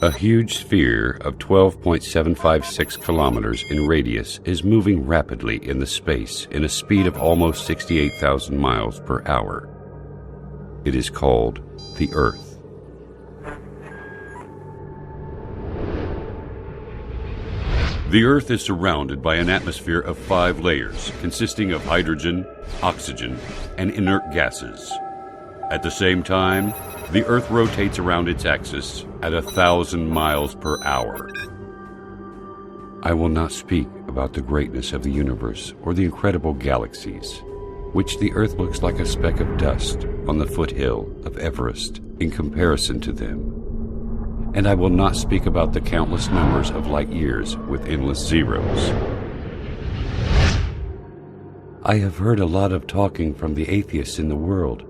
A huge sphere of 12.756 kilometers in radius is moving rapidly in the space in a speed of almost 68,000 miles per hour. It is called the Earth. The Earth is surrounded by an atmosphere of 5 layers consisting of hydrogen, oxygen, and inert gases. At the same time, the Earth rotates around its axis at 1,000 miles per hour. I will not speak about the greatness of the universe or the incredible galaxies, which the Earth looks like a speck of dust on the foothill of Everest in comparison to them. And I will not speak about the countless numbers of light years with endless zeros. I have heard a lot of talking from the atheists in the world,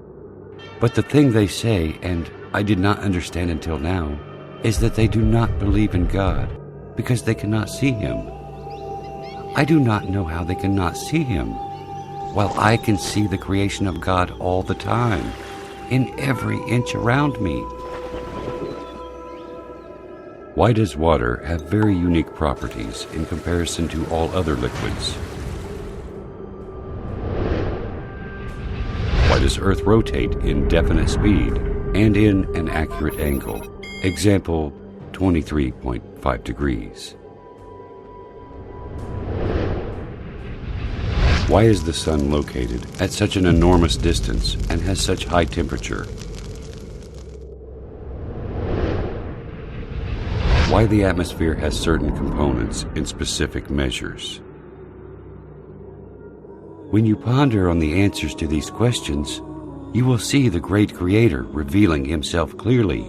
but the thing they say, and I did not understand until now, is that they do not believe in God because they cannot see Him. I do not know how they cannot see Him, while I can see the creation of God all the time, in every inch around me. Why does water have very unique properties in comparison to all other liquids? Why does Earth rotate in definite speed and in an accurate angle? Example, 23.5 degrees. Why is the Sun located at such an enormous distance and has such high temperature? Why the atmosphere has certain components in specific measures? When you ponder on the answers to these questions, you will see the great Creator revealing Himself clearly.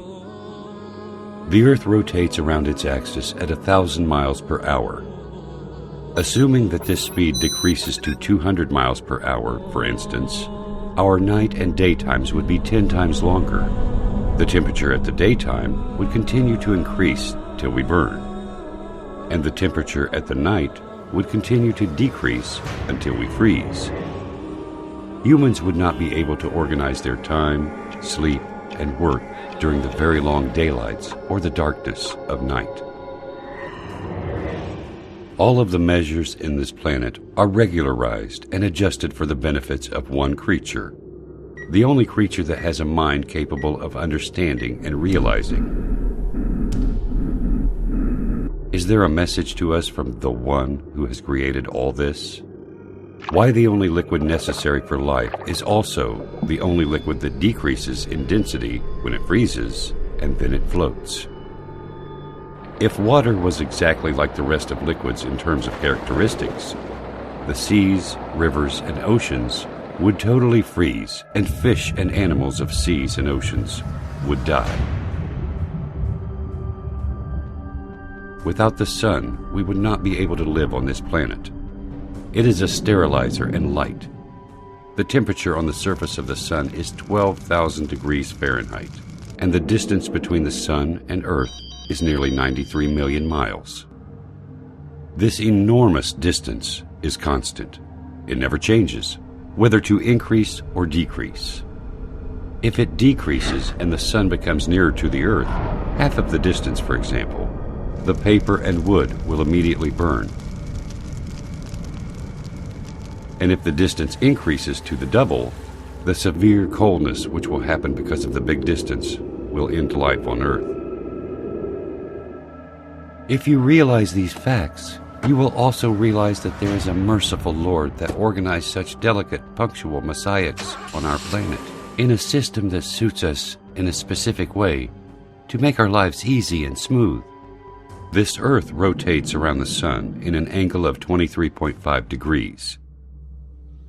The Earth rotates around its axis at 1,000 miles per hour. Assuming that this speed decreases to 200 miles per hour, for instance, our night and daytimes would be 10 times longer. The temperature at the daytime would continue to increase till we burn, and the temperature at the night would continue to decrease until we freeze. Humans would not be able to organize their time, sleep, and work during the very long daylights or the darkness of night. All of the measures in this planet are regularized and adjusted for the benefits of one creature, the only creature that has a mind capable of understanding and realizing. Is there a message to us from the One who has created all this? Why the only liquid necessary for life is also the only liquid that decreases in density when it freezes and then it floats. If water was exactly like the rest of liquids in terms of characteristics, the seas, rivers, and oceans would totally freeze, and fish and animals of seas and oceans would die. Without the sun, we would not be able to live on this planet. It is a sterilizer and light. The temperature on the surface of the sun is 12,000 degrees Fahrenheit, and the distance between the sun and Earth is nearly 93 million miles. This enormous distance is constant. It never changes, whether to increase or decrease. If it decreases and the sun becomes nearer to the Earth, half of the distance, for example, the paper and wood will immediately burn. And if the distance increases to the double, the severe coldness which will happen because of the big distance will end life on Earth. If you realize these facts, you will also realize that there is a merciful Lord that organized such delicate, punctual messiahs on our planet in a system that suits us in a specific way to make our lives easy and smooth. This Earth rotates around the Sun in an angle of 23.5 degrees.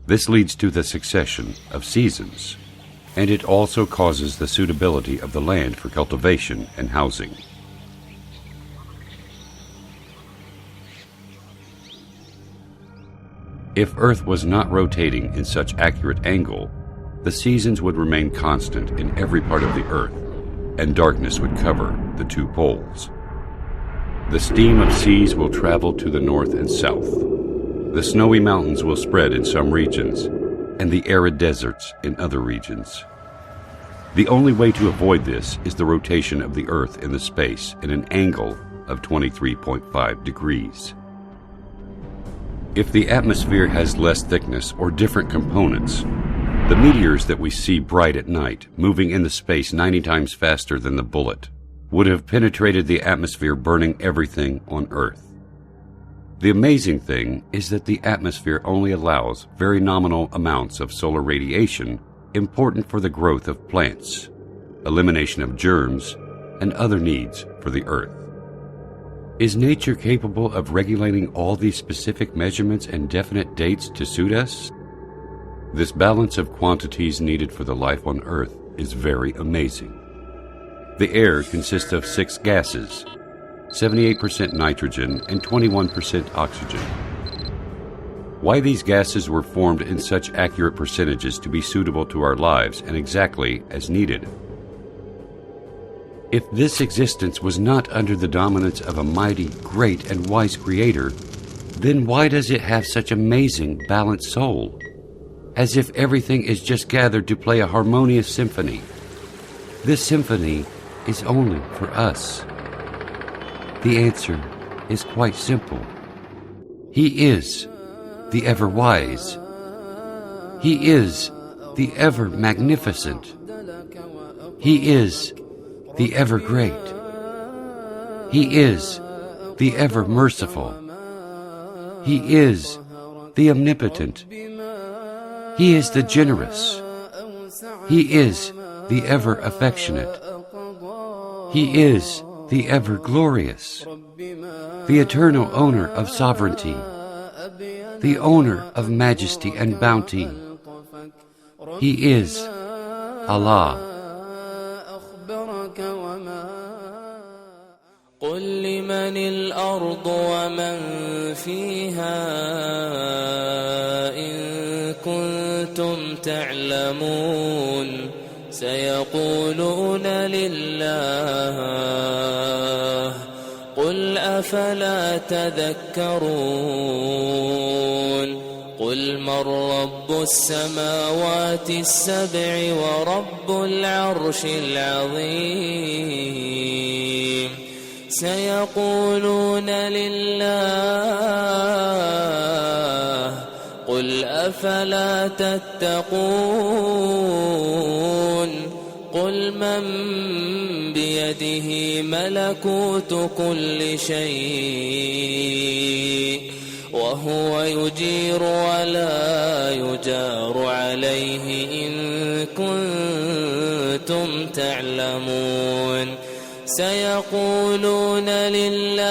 This leads to the succession of seasons, and it also causes the suitability of the land for cultivation and housing. If Earth was not rotating in such accurate angle, the seasons would remain constant in every part of the Earth, and darkness would cover the 2 poles. The steam of seas will travel to the north and south. The snowy mountains will spread in some regions, and the arid deserts in other regions. The only way to avoid this is the rotation of the Earth in the space in an angle of 23.5 degrees. If the atmosphere has less thickness or different components, the meteors that we see bright at night, moving in the space 90 times faster than the bullet, would have penetrated the atmosphere, burning everything on Earth. The amazing thing is that the atmosphere only allows very nominal amounts of solar radiation important for the growth of plants, elimination of germs, and other needs for the Earth. Is nature capable of regulating all these specific measurements and definite dates to suit us? This balance of quantities needed for the life on Earth is very amazing. The air consists of 6 gases, 78% nitrogen and 21% oxygen. Why these gases were formed in such accurate percentages to be suitable to our lives and exactly as needed? If this existence was not under the dominance of a mighty, great, and wise Creator, then why does it have such amazing, balanced soul? As if everything is just gathered to play a harmonious symphony. This symphony is only for us. The answer is quite simple. He is the ever-wise. He is the ever-magnificent. He is the ever-great. He is the ever-merciful. He is the omnipotent. He is the generous. He is the ever-affectionate. He is the ever-glorious, the eternal owner of sovereignty, the owner of majesty and bounty. He is Allah. قل لمن الأرض ومن فيها إن كنتم تعلمون سيقولون لله قل أفلا تذكرون قل من رب السماوات السبع ورب العرش العظيم سيقولون لله قل أفلا تتقون قل من بيده ملكوت كل شيء وهو يجير ولا يجار عليه إن كنتم تعلمون سيقولون لله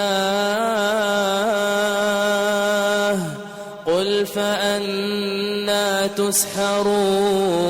قل فأنى تسحرون